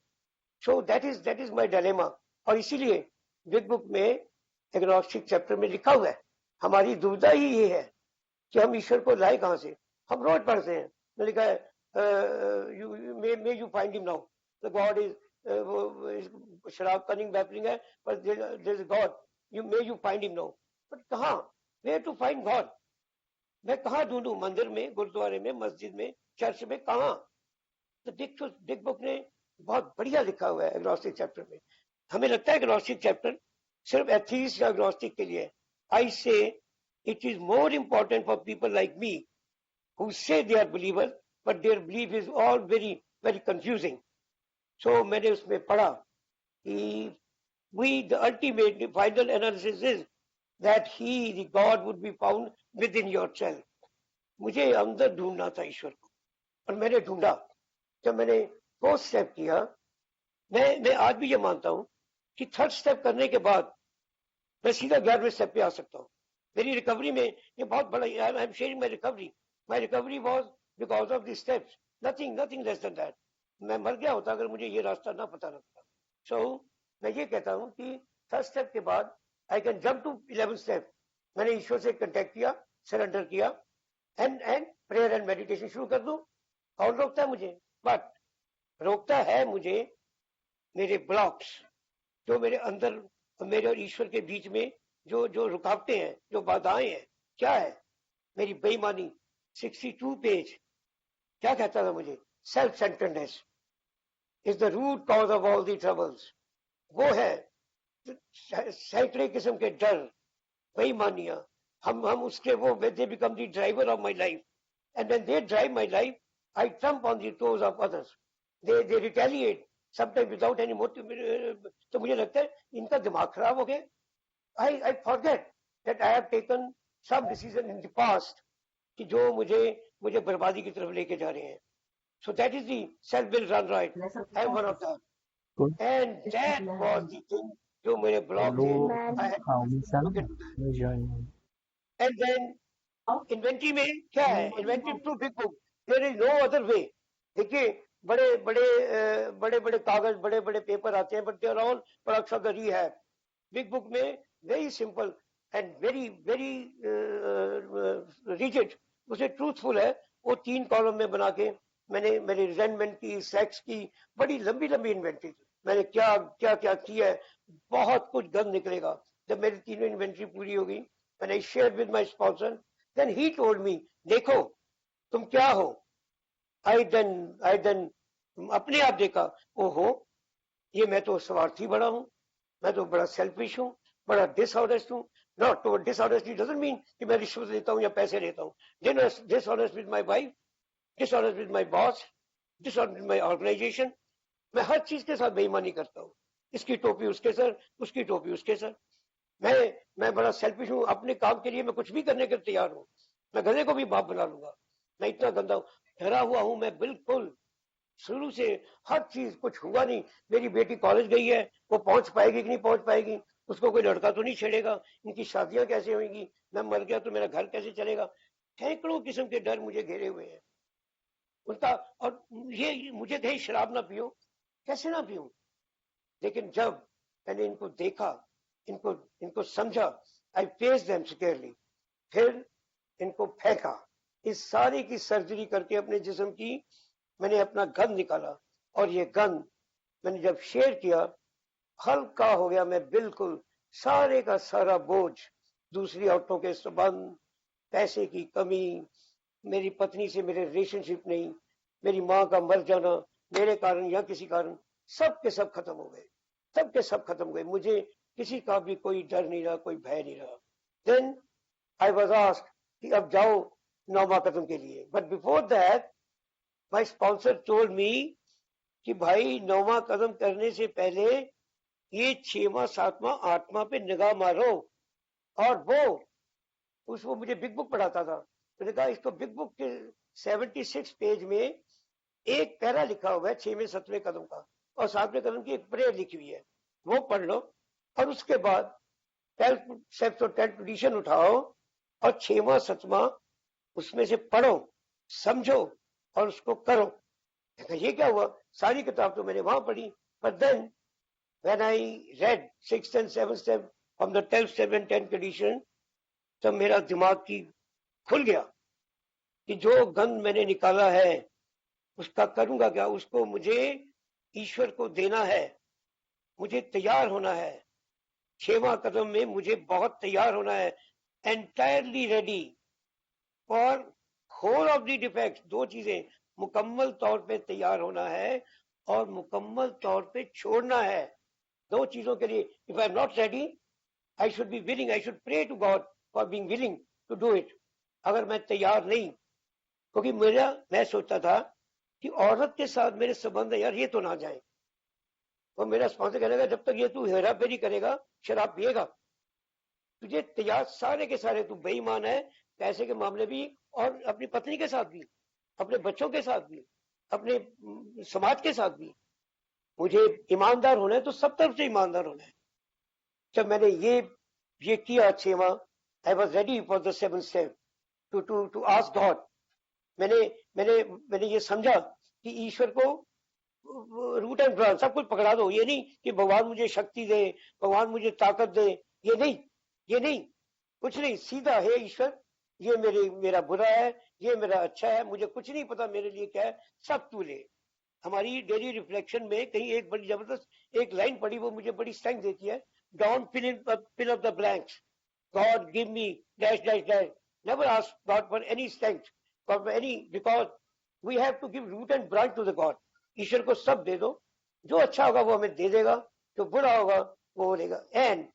So that is my dilemma. और इसीलिए बिग बुक में एग्नोस्टिक चैप्टर में लिखा हुआ है, हमारी दुविधा ही ये है कि हम ईश्वर को लाए कहां से। हम रोज पढ़ते हैं, लिखा है may you find him now, the God is शराब कनिंग बैपलिंग है, पर there is God, may you find him now. But कहां, वेयर टू फाइंड गॉड, मैं कहां ढूंढूं, मंदिर में, गुरुद्वारे में, मस्जिद में, चर्च में, कहां। तो बिग बुक ने बहुत बढ़िया लिखा हुआ है एग्नोस्टिक चैप्टर में। हमें लगता है एग्नोस्टिक चैप्टर सिर्फ एथीस्ट या एग्नोस्टिक के लिए। आई से it is more important for people like me who say they are believers, but their belief is all very very confusing. So मैंने उसमें पढ़ा कि the ultimate, the final analysis is that the God would be found within yourself. मुझे अंदर ढूंढना था ईश्वर को, और मैंने ढूंढा। जब मैंने फोर्थ स्टेप किया, मैं आज भी ये मानता हूं कि थर्ड स्टेप करने के बाद मैं सीधा 11वें स्टेप पे आ सकता हूँ। मेरी रिकवरी में ये बहुत बड़ा, I am sharing my recovery was because of the steps, nothing less than that. मैं मर गया होता अगर मुझे ये रास्ता ना पता रहता। सो मैं ये कहता हूँ कि थर्ड स्टेप के बाद I can jump to 11th step. मैंने ईश्वर से कंटेक्ट किया, सरेंडर किया, एंड प्रेयर एंड मेडिटेशन शुरू कर दूं। कौन रोकता है मुझे? बट रोकता है मुझे मेरे ब्लॉक्स, जो मेरे अंदर, मेरे और ईश्वर के बीच में जो जो रुकावटें हैं, जो बाधाएं हैं। क्या है? मेरी बेईमानी। 62 पेज क्या कहता था मुझे? Self centredness is the root cause of all the troubles. वो है सैकड़े किस्म के डर, बेईमानियां, हम उसके वो, they become the driver of my life, and when they drive my life I Trump on the toes of others, they retaliate sometimes without any motive. तो मुझे लगता है इनका दिमाग खराब हो गया। I forget that I have taken some decision in the past कि जो मुझे बर्बादी की तरफ लेके जा रहे हैं। So that is the self will run right. I am one of them. And that was the thing जो मेरे ब्लॉग थे। And then इन्वेंट्री में क्या है? Inventory to Big Book, there is no other way. देखिए बड़े बड़े कागज, बड़े बड़े पेपर आते हैं, but they are all products of the rehab. Big Book में very simple and very very rigid, उसे ट्रूथफुल है। वो 3 कॉलम में बना के मैंने मेरे रिजेंटमेंट की, सेक्स की, बड़ी लंबी लंबी इन्वेंट्री, मैंने क्या क्या क्या किया है, बहुत कुछ गंद निकलेगा। जब मेरी 3 इन्वेंट्री पूरी होगी, मैंने share with my sponsor, then he told me, देखो तुम क्या हो। आई देन अपने आप देखा, ओहो ये मैं तो स्वार्थी बड़ा हूँ, मैं तो बड़ा सेल्फिश हूँ, बड़ा डिसऑनेस्ट हूँ। Not to dishonesty doesn't mean कि मैं रिश्वत लेता हूँ या पैसे लेता हूँ। Dishonest with my wife, dishonest with my boss, dishonest with my organisation. मैं हर चीज के साथ बेईमानी करता हूँ। इसकी टोपी उसके सर, उसकी टोपी उसके सर। मैं बड़ा सेल्फिश हूँ। अपने काम के लिए मैं कुछ भी करने के तैयार हूँ। मैं गधे को भी बाप बना लूंगा। मैं इतना गंदा हूँ, ठहरा हुआ हूँ मैं बिल्कुल। शुरू से हर चीज, कुछ हुआ नहीं। मेरी बेटी कॉलेज गई है, वो पहुंच पाएगी कि नहीं पहुंच पाएगी, उसको कोई लड़का तो नहीं छेड़ेगा, इनकी शादियां कैसे होंगी, मैं मर गया तो मेरा घर कैसे चलेगा। सैकड़ों किस्म के डर मुझे घेरे हुए हैं उनका। और ये मुझे कहीं शराब ना पियो, कैसे ना पियूं? लेकिन जब मैंने इनको देखा, इनको इनको समझा, आई फेस देम सिक्योरली, फिर इनको फेंका। इस सारी की सर्जरी करके अपने जिस्म की मैंने अपना गन निकाला, और ये गन मैंने जब शेयर किया, हल्का हो गया मैं बिल्कुल। सारे का सारा बोझ, दूसरी औरतों के संबंध, पैसे की कमी, मेरी पत्नी से मेरे रिलेशनशिप नहीं, मेरी माँ का मर जाना मेरे कारण या किसी कारण, सब के सब खत्म हो गए, सब के सब खत्म हो गए। मुझे किसी का भी कोई डर नहीं रहा, कोई भय नहीं रहा। देन आई वाज आस्क्ड कि अब जाओ 9वां कदम के लिए, but before that my sponsor told me कि भाई 9वां कदम करने से पहले ये 6वां 7वां 8वां पे निगाह मारो। और वो मुझे बिग बुक पढ़ाता था, मैंने कहा इसको बिग बुक के 76 पेज में एक पैरा लिखा हुआ है 6वें 7वें कदम का, और 7वें कदम की एक प्रेयर लिखी हुई है, वो पढ़ लो। और उसके बाद 12 स्टेप्स और 10 ट्रेडिशन उठाओ, और 6वां 7वां उसमें से पढ़ो, समझो और उसको करो। ये क्या हुआ? सारी किताब तो मैंने वहां पढ़ी, but then when I read 6th and 7th step from the 12th step and 10th tradition, तब मेरा दिमाग की खुल गया कि जो गन मैंने निकाला है उसका करूंगा क्या? उसको मुझे ईश्वर को देना है, मुझे तैयार होना है। 6वां कदम में मुझे बहुत तैयार होना है, entirely ready for whole of the defect. दो चीजें, मुकम्मल तौर पे तैयार होना है और मुकम्मल तौर पे छोड़ना है। दो चीजों के लिए, if I am not ready, I should be willing, I should pray to God for being willing to do it. अगर मैं तैयार नहीं, क्योंकि मैं सोचता था कि औरत के साथ मेरे संबंध है यार, ये तो ना जाए। और मेरा स्पॉन्सर कहने लगा जब तक ये तू हेरा फेरी करेगा, शराब पिएगा, तुझे तैयार, सारे के सारे तू बेईमान है, पैसे के मामले भी, और अपनी पत्नी के साथ भी, अपने बच्चों के साथ भी, अपने समाज के साथ भी। मुझे ईमानदार होना है तो सब तरफ से ईमानदार होना है। जब मैंने ये किया 6वां, I was ready for the 7th step to ask God. मैंने ये समझा कि ईश्वर को रूट एंड ब्रांच सब कुछ पकड़ा दो। ये नहीं कि भगवान मुझे शक्ति दे, भगवान मुझे ताकत दे, ये नहीं, कुछ नहीं। सीधा, हे ईश्वर, ये मेरा बुरा है, ये मेरा अच्छा है, मुझे कुछ नहीं पता मेरे लिए क्या है, सब तू ले। हमारी डेली रिफ्लेक्शन में कहीं एक बड़ी जबरदस्त एक लाइन पड़ी, वो मुझे बड़ी स्ट्रेंथ देती है, don't fill up the blanks, God give me dash dash dash, never ask God for any strength, for any, because we have to give root and branch to the God। ईश्वर को सब दे दो, जो अच्छा होगा वो हमें दे देगा, जो बुरा होगा वो देगा। And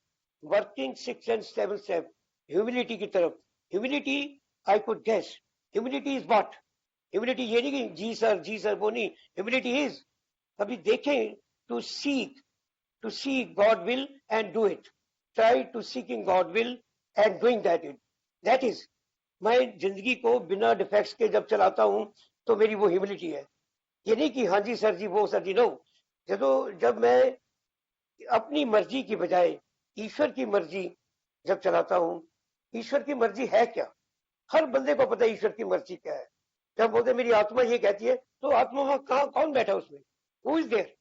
working 6th and 7th step, humility की तरफ। Humility I could guess, humility is what? Humility ये नहीं कि जी सर वो नहीं, ह्यूमिलिटी इज कभी देखें to seek God will and do it, try to seeking God will and doing that is. मैं जिंदगी को बिना डिफेक्ट्स के जब चलाता हूं तो मेरी वो ह्यूमिलिटी है। ये नहीं कि हाँ जी सर जी वो सर जी, नो। जब मैं अपनी मर्जी की बजाय ईश्वर की मर्जी जब चलाता हूं, ईश्वर की मर्जी है क्या? हर बंदे को पता है ईश्वर की मर्जी क्या है। जब बोलते मेरी आत्मा ये कहती है, तो आत्मा वहां कौन बैठा उसमें? Who is there?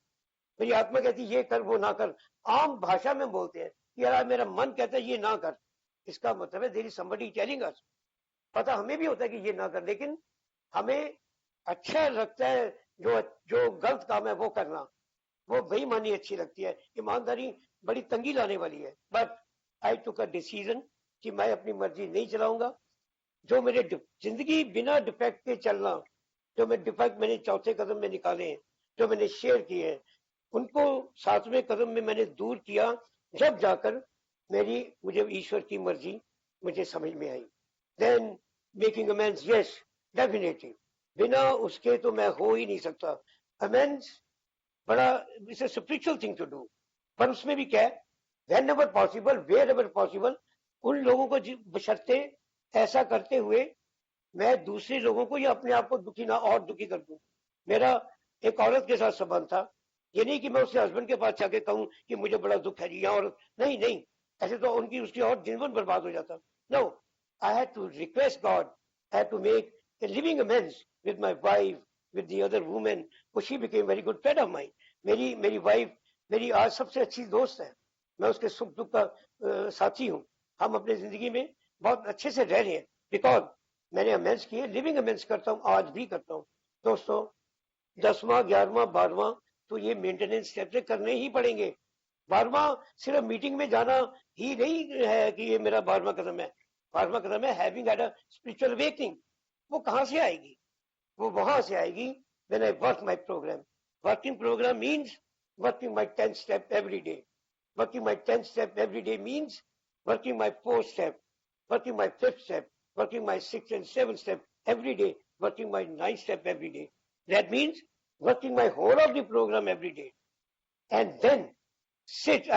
मेरी आत्मा कहती है ये कर वो ना कर। आम भाषा में बोलते हैं यार मेरा मन कहता है ये ना कर, इसका मतलब है there is somebody telling us. पता हमें भी होता है कि ये ना कर, लेकिन हमें अच्छा लगता है जो गलत काम है वो करना, वो बेईमानी अच्छी लगती है। ईमानदारी बड़ी तंगी लाने वाली है। But I took a decision कि मैं अपनी मर्जी नहीं चलाऊंगा। जो मेरे जिंदगी बिना डिफेक्ट के चलना, जो मैं डिफेक्ट मैंने 4थे कदम में निकाले हैं, जो मैंने शेयर किए हैं, उनको 7वें कदम में मैंने दूर किया, जब जाकर मुझे ईश्वर की मर्जी मुझे समझ में आई। Then making amends, yes definitely, बिना उसके तो मैं हो ही नहीं सकता। अमेंड्स बड़ा it's a spiritual thing to do, पर उसमें भी क्या है, whenever possible, wherever possible, उन लोगों को बशर्ते ऐसा करते हुए मैं दूसरे लोगों को या अपने आप को दुखी ना और दुखी कर दूं। मेरा एक औरत के साथ संबंध था, ये नहीं कि मैं उसके हस्बैंड के पास जाके कहूं कि मुझे बड़ा दुख है जी, और नहीं, ऐसे तो उसकी और जीवन बर्बाद हो जाता। No, I had to request God I had to make a living amends with my wife, with the other women. So she became very good friend of mine. मेरी वाइफ मेरी आज सबसे अच्छी दोस्त है. मैं उसके सुख दुख का साथी हूँ. हम अपने जिंदगी में बहुत अच्छे से रह रहे हैं बिकॉज मैंने अमेंस किए. लिविंग अमेंस करता हूँ, आज भी करता हूँ. दोस्तों 10वां 11वां 12वां तो ये मेंटेनेंस स्टेप से करने ही पड़ेंगे. 12वां सिर्फ मीटिंग में जाना ही नहीं है कि ये मेरा 12वां कदम है. 12वां कदम है having had a spiritual awakening. वो कहाँ से आएगी? वो वहां से आएगी when I work my programme. Working programme means working my 10th step every day. Working my 10th step every day means working my 4th step, working my 5th step, working my 6th and 7th step every day, working my 9th step every day. That means working my whole of the program every day. And then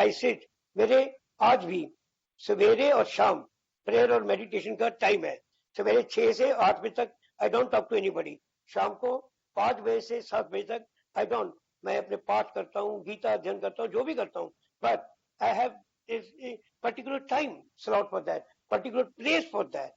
I sit. मेरे आज भी सवेरे और शाम prayer और meditation का time है. सवेरे 6 से 8 बजे तक I don't talk to anybody. शाम को 5 बजे से 7 बजे तक आई डोंट. मैं अपने पाठ करता हूँ, गीता अध्ययन करता हूँ, जो भी करता हूँ. But I have particular time slot for that, particular place for that.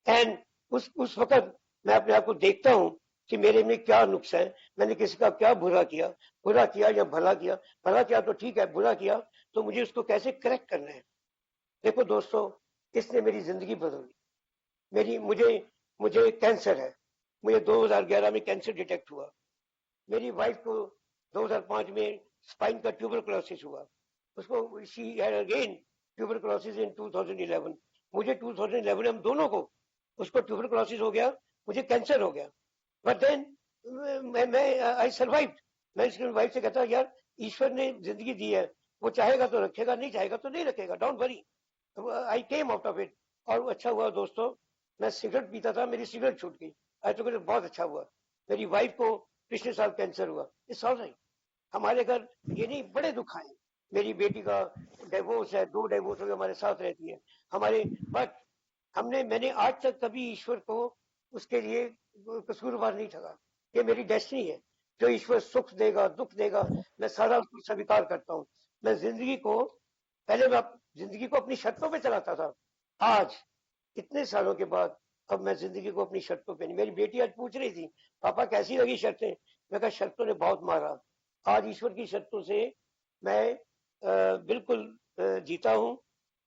And उस वक्त मैं अपने आप को देखता हूँ कि मेरे में क्या नुक्स है. मैंने किसी का क्या बुरा किया या भला किया. भला किया तो ठीक है, बुरा किया तो मुझे उसको कैसे करेक्ट करना है. देखो दोस्तों, इसने मेरी जिंदगी बदल दी. मुझे कैंसर है. मुझे 2011 में कैंसर डिटेक्ट हुआ. मेरी वाइफ को 2005 में स्पाइन का ट्यूबरकुलोसिस हुआ. उसको शी हैड अगेन ट्यूबरकुलोसिस इन 2011. मुझे 2011 में हम दोनों को उसको ट्यूबरकुलोसिस हो गया, मुझे कैंसर हो गया. बट देन मैं आई सर्वाइव्ड. मैं इसकी वाइफ से कहता यार ईश्वर ने जिंदगी दी है, वो चाहेगा तो रखेगा, नहीं चाहेगा तो नहीं रखेगा. Don't worry. I came out of it. और अच्छा हुआ दोस्तों, मैं सिगरेट पीता था, मेरी सिगरेट छूट गई. आई तो बहुत अच्छा हुआ. मेरी वाइफ को पिछले साल कैंसर हुआ. It's all right. हमारे घर ये नहीं बड़े दुख आए. मेरी बेटी का डिवोर्स है, 2 डिवोर्स हो गए, हमारे साथ रहती है हमारे. बट मैंने आज तक कभी ईश्वर को उसके लिए कसूरवार नहीं ठगा. ये मेरी डेस्टिनी है. जो ईश्वर सुख देगा, दुख देगा, मैं सारा उसको स्वीकार करता हूँ. मैं जिंदगी को पहले मैं जिंदगी को अपनी शर्तों पे चलाता था. आज इतने सालों के बाद अब मैं जिंदगी को अपनी शर्तों पे नहीं. मेरी बेटी आज पूछ रही थी पापा कैसी लगी शर्तें. मैं कहा शर्तों ने बहुत मारा. आज ईश्वर की शर्तों से मैं बिल्कुल जीता हूँ.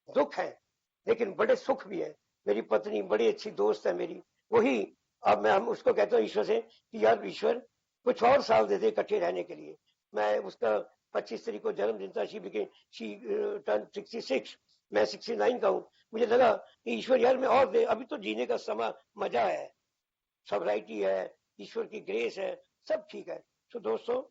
दुख है लेकिन बड़े सुख भी है. मेरी पत्नी बड़ी अच्छी दोस्त है मेरी. वही अब हम उसको कहता हूँ ईश्वर से कि यार ईश्वर कुछ और साल दे दे इकट्ठे रहने के लिए. मैं उसका 25 तारीख को जन्मदिन था. She turn 66. मैं 69 का हूँ. मुझे लगा कि ईश्वर यार मैं और दे. अभी तो जीने का समय मजा है, सॉबराइटी है, ईश्वर की ग्रेस है, सब ठीक है. तो दोस्तों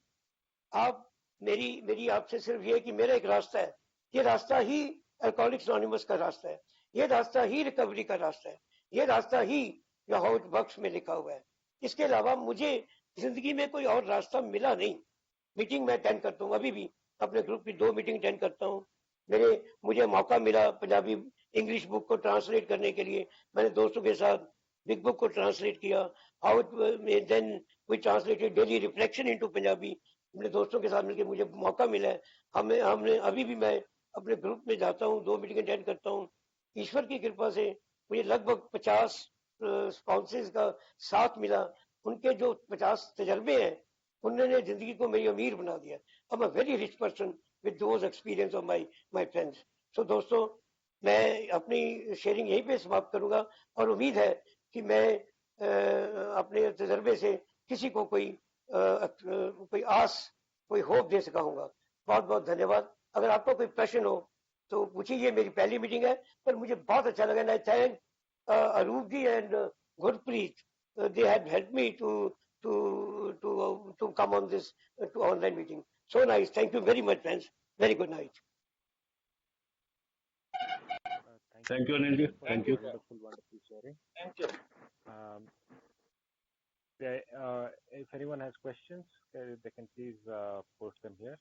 आप मेरी आपसे सिर्फ ये कि मेरा एक रास्ता है. ये रास्ता ही अल्कोहलिक्स एनोनिमस का रास्ता है. ये रास्ता ही रिकवरी का रास्ता है. ये रास्ता ही हाउ इट वर्क्स में लिखा हुआ है. इसके अलावा मुझे जिंदगी में कोई और रास्ता मिला नहीं. मीटिंग में अटेंड करता हूँ. अभी भी अपने ग्रुप की 2 मीटिंग अटेंड करता हूँ. मुझे मौका मिला पंजाबी इंग्लिश बुक को ट्रांसलेट करने के लिए. मैंने दोस्तों के साथ बिग बुक को ट्रांसलेट किया. How then we translated daily reflection into Punjabi. अपने दोस्तों के साथ मिलकर मुझे मौका मिला है. हमने अभी भी मैं अपने ग्रुप में जाता हूँ, 2 मीटिंग अटेंड करता हूँ. ईश्वर की कृपा से मुझे लगभग 50 स्पॉन्सेस का साथ मिला. उनके जो 50 तजर्बे हैं उन्होंने जिंदगी को मेरी अमीर बना दिया. I'm a very rich person with those experience of my friends. So दोस्तों मैं अपनी शेयरिंग यहीं पे समाप्त करूंगा और उम्मीद है कि मैं अपने तजर्बे से किसी को कोई आस, कोई होप दे सका हूँगा. बहुत बहुत धन्यवाद. अगर आपको कोई प्रश्न हो तो पूछिए. ये मेरी पहली मीटिंग है पर मुझे बहुत अच्छा लगा. I thank Arup ji and Gurpreet. They had helped me to come on this to online meeting. So nice. Thank you very much, friends. Very good night. Thank you, Anil ji. Thank you. Wonderful sharing. Thank you. If anyone has questions, they can please post them here.